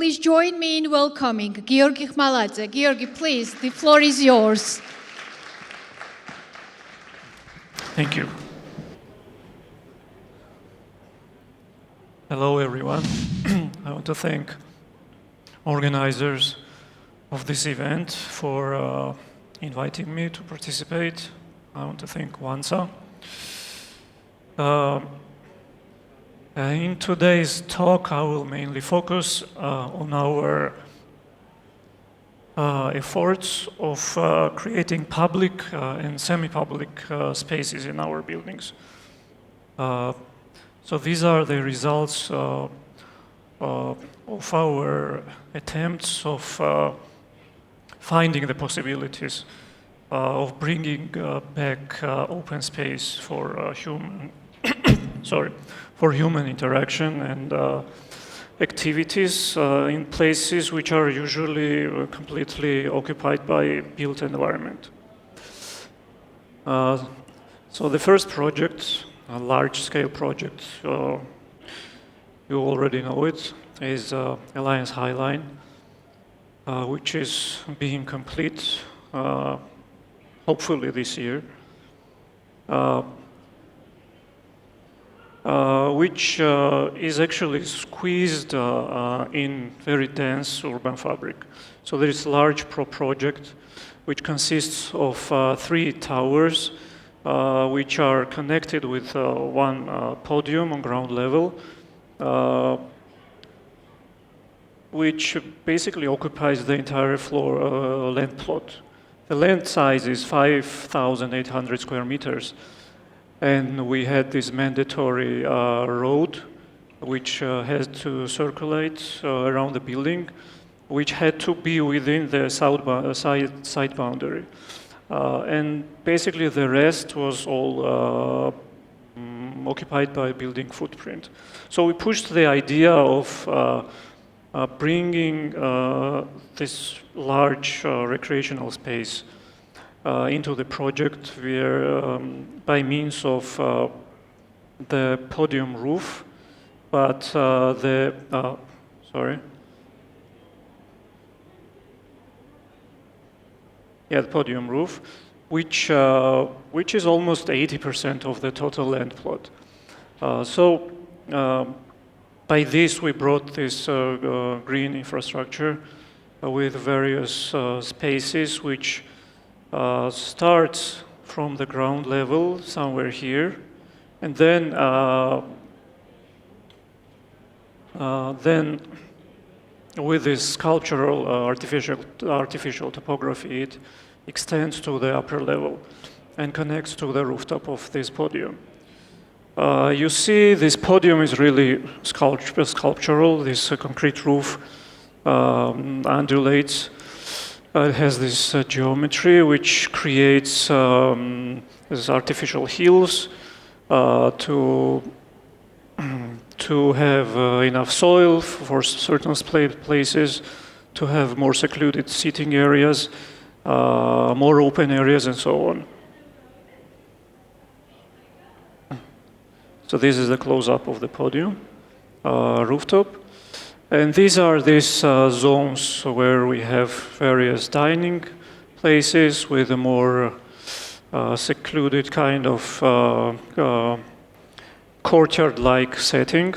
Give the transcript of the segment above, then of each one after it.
please join me in welcoming Georgi Khmaladze. Georgi, please, the floor is yours. Thank you. Hello, everyone. I want to thank organizers of this event for inviting me to participate. I want to thank WANSA. In today's talk, I will mainly focus on our efforts of creating public and semi-public spaces in our buildings. So these are the results of our attempts of finding the possibilities of bringing back open space for human, for human interaction and activities in places which are usually completely occupied by built environment. So the first project, a large-scale project, you already know it, is Alliance High Line, which is being complete hopefully this year, which is actually squeezed in very dense urban fabric. So there is a large project which consists of 3 towers which are connected with one podium on ground level, which basically occupies the entire floor land plot. The land size is 5,800 square meters. And we had this mandatory road which had to circulate around the building, which had to be within the side boundary. And basically the rest was all occupied by building footprint. So we pushed the idea of bringing this large recreational space into the project where, by means of the podium roof, but the podium roof, which is almost 80% of the total land plot. So by this we brought this green infrastructure with various spaces which starts from the ground level somewhere here, and then with this sculptural artificial topography, it extends to the upper level and connects to the rooftop of this podium. You see, this podium is really sculptural. This concrete roof undulates. It has this geometry which creates these artificial hills to have enough soil for certain places, to have more secluded seating areas, more open areas, and so on. So this is the close-up of the podium rooftop. And these are zones where we have various dining places with a more secluded kind of courtyard-like setting.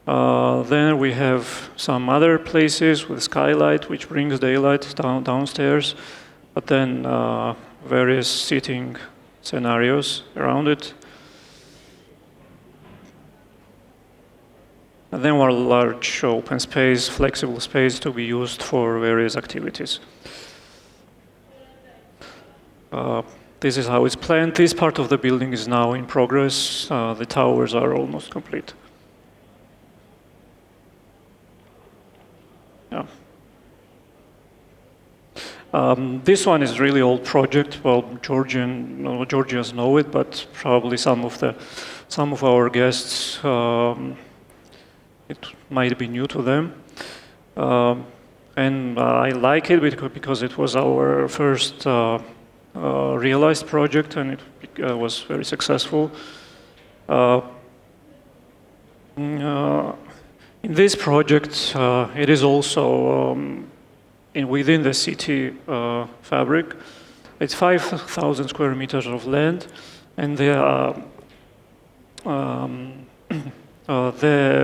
Then we have some other places with skylight, which brings daylight downstairs, but then various seating scenarios around it. And then one large open space, flexible space to be used for various activities. This is how it's planned. This part of the building is now in progress. The towers are almost complete. Yeah. This one is really old project. Well, Georgians know it, but probably some of our guests it might be new to them. And I like it because it was our first realized project, and it was very In this project, it is also within the city fabric. It's 5,000 square meters of land, and the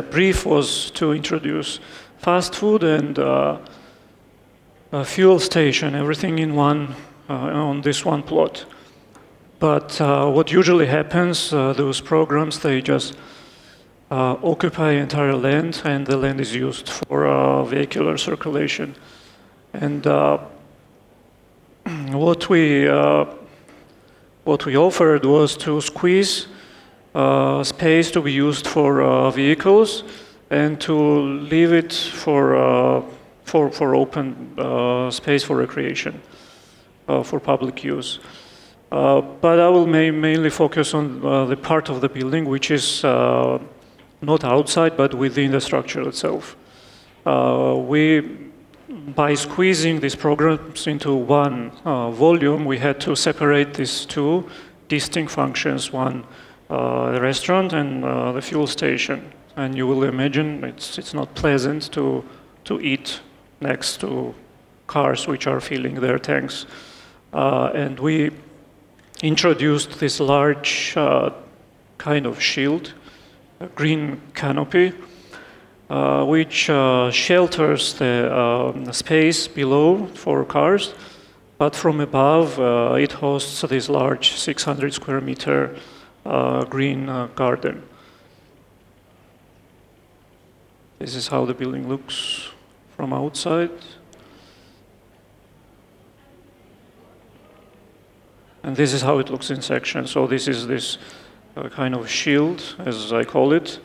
brief was to introduce fast food and a fuel station, everything in one on this one plot. But what usually happens, those programs, they just occupy entire land, and the land is used for vehicular circulation. And what we offered was to squeeze space to be used for vehicles, and to leave it for open space for recreation, for public use. But I will mainly focus on the part of the building which is not outside but within the structure itself. By squeezing these programs into one volume, we had to separate these two distinct functions, one the restaurant and the fuel station. And you will imagine it's not pleasant to eat next to cars which are filling their tanks. And we introduced this large kind of shield, a green canopy, which shelters the space below for cars, but from above it hosts this large 600 square meter green garden. This is how the building looks from outside. And this is how it looks in section. So this is this kind of shield, as I call it,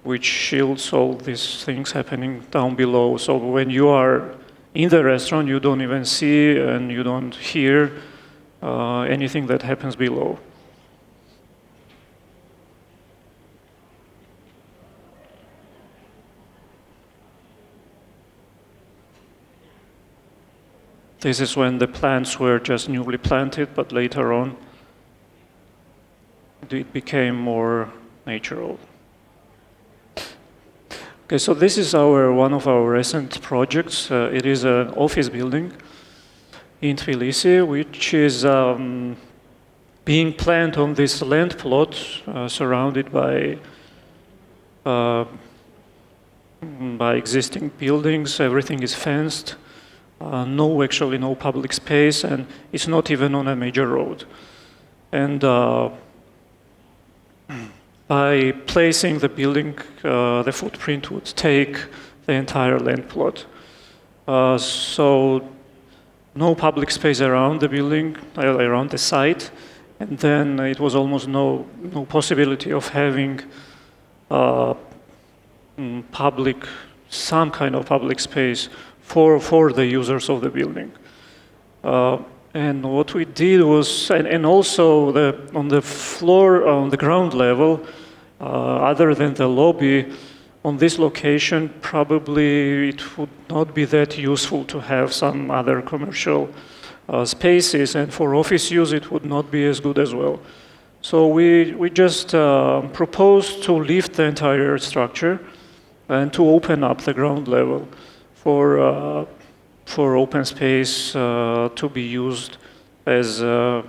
which shields all these things happening down below. So when you are in the restaurant, you don't even see and you don't hear anything that happens below. This is when the plants were just newly planted, but later on it became more natural. Okay, so this is one of our recent projects. It is an office building in Tbilisi, which is being planned on this land plot surrounded by existing buildings. Everything is fenced. Actually no public space, and it's not even on a major road. And by placing the building, the footprint would take the entire land plot. So no public space around the building, around the site, and then it was almost no possibility of having some kind of public space for the users of the building. And what we did was, and also on the floor, on the ground level, other than the lobby, on this location, probably it would not be that useful to have some other commercial spaces, and for office use it would not be as good as well. So we just proposed to lift the entire structure and to open up the ground level for open space to be used as a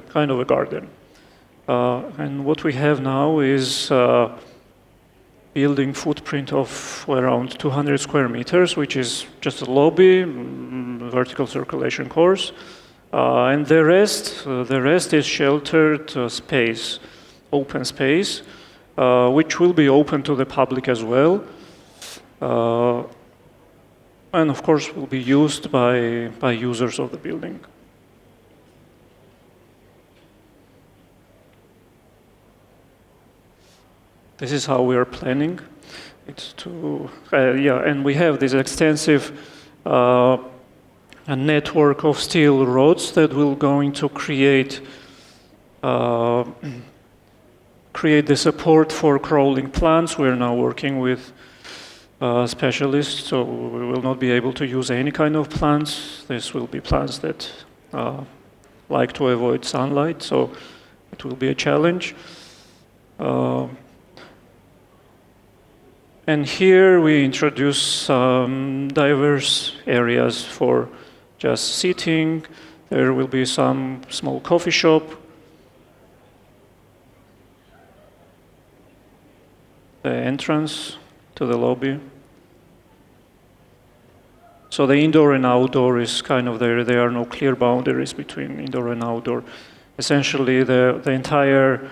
kind of a garden. And what we have now is building footprint of around 200 square meters, which is just a lobby, vertical circulation course, and the rest is sheltered space, open space, which will be open to the public as well. And of course will be used by users of the building. This is how we are planning. It's and we have this extensive a network of steel rods that will going to create the support for crawling plants. We're now working with specialists, so we will not be able to use any kind of plants. This will be plants that like to avoid sunlight, so it will be a challenge. And here we introduce some diverse areas for just sitting. There will be some small coffee shop. The entrance to the lobby. So the indoor and outdoor is kind of there. There are no clear boundaries between indoor and outdoor. Essentially, the entire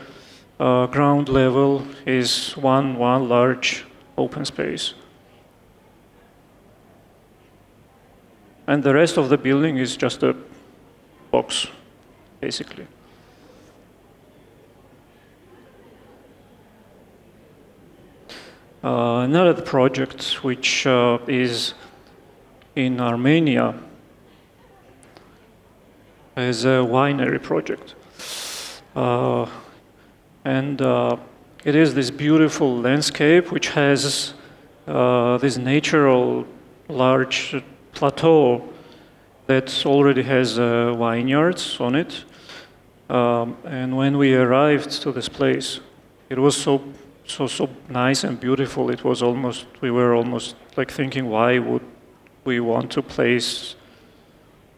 ground level is one large open space. And the rest of the building is just a box, basically. Another project which is in Armenia is a winery project. And it is this beautiful landscape which has this natural large plateau that already has vineyards on it. And when we arrived to this place, it was so nice and beautiful. It was almost, we were almost like thinking, why would we want to place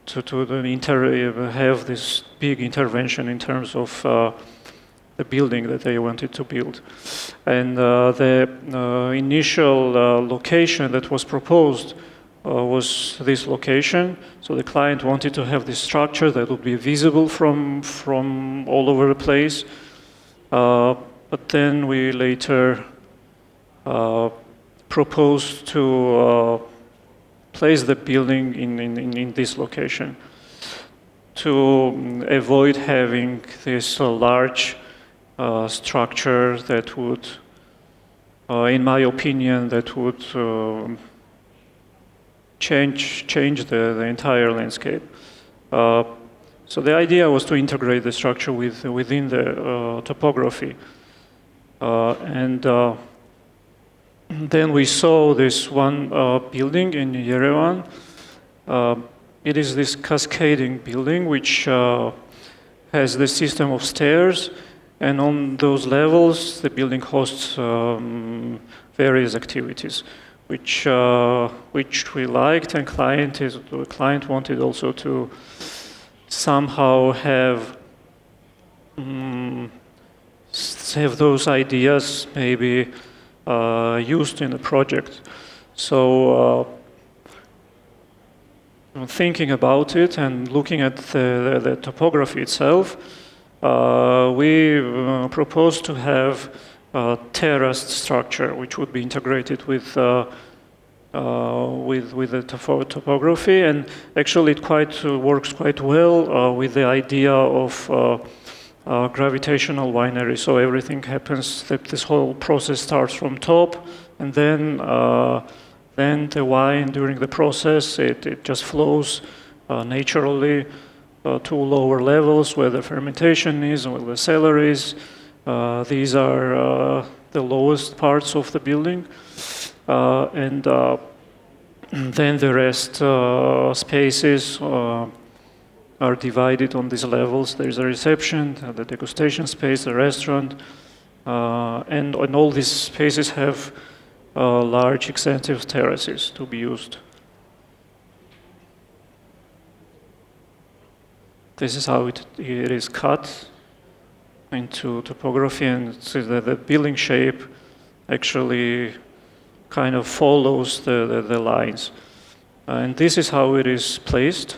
have this big intervention in terms of the building that they wanted to build. And the initial location that was proposed was this location. So the client wanted to have this structure that would be visible from all over the place. But then we later proposed to place the building in this location to avoid having this large structure that would, in my opinion, that would change the entire landscape. So the idea was to integrate the structure within the topography. And then we saw this one building in Yerevan. It is this cascading building which has the system of stairs, and on those levels the building hosts various activities, which we liked, and the client wanted also to somehow have those ideas maybe used in the project. So thinking about it and looking at the topography itself, we proposed to have a terraced structure which would be integrated with the topography, and actually it works quite well with the idea of gravitational winery. So everything happens, this whole process starts from top, and then the wine during the process, it just flows naturally to lower levels where the fermentation is, where the cellar is. These are the lowest parts of the building. And then the rest spaces are divided on these levels. There's a reception, the degustation space, the restaurant, and all these spaces have large extensive terraces to be used. This is how it is cut into topography, and so the building shape actually kind of follows the lines. And this is how it is placed.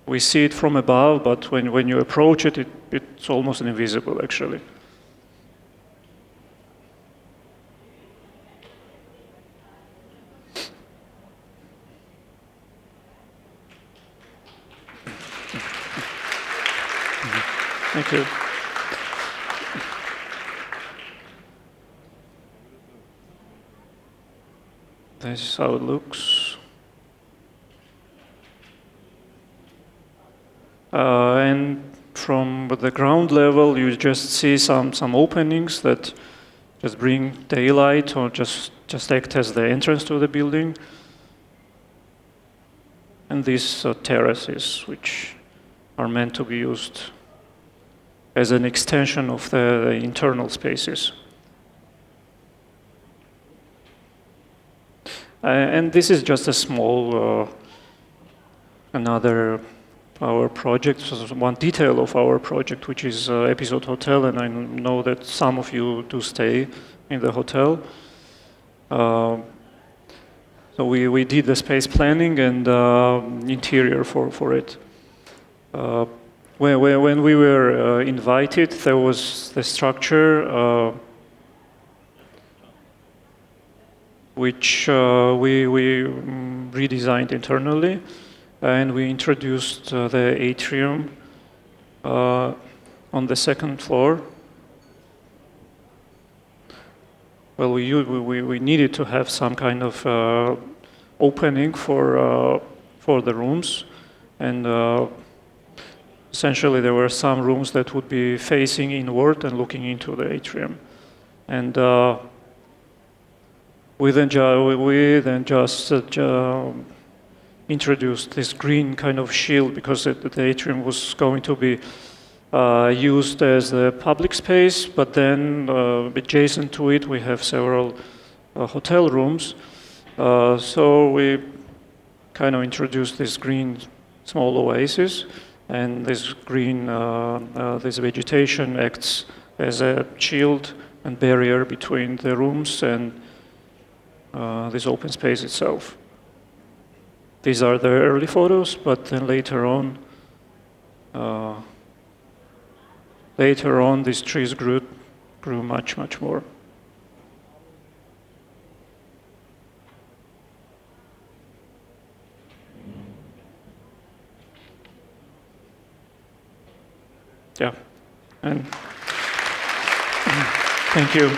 We see it from above, but when you approach it, it's almost invisible, actually. Thank you. This is how it looks. And from the ground level, you just see some openings that just bring daylight or just act as the entrance to the building. And these terraces, which are meant to be used as an extension of the internal spaces. And this is just a small, another our project, so one detail of our project, which is Episode Hotel, and I know that some of you do stay in the hotel. So we did the space planning and interior for it. When we were invited, there was the structure which we redesigned internally, and we introduced the atrium on the second floor. Well, we needed to have some kind of opening for the rooms, and essentially there were some rooms that would be facing inward and looking into the atrium, and we then just introduced this green kind of shield because the atrium was going to be used as a public space, but then adjacent to it we have several hotel rooms. So we kind of introduced this green small oasis, and this green, this vegetation acts as a shield and barrier between the rooms and this open space itself. These are the early photos, but then later on, these trees grew much more. Yeah, and thank you.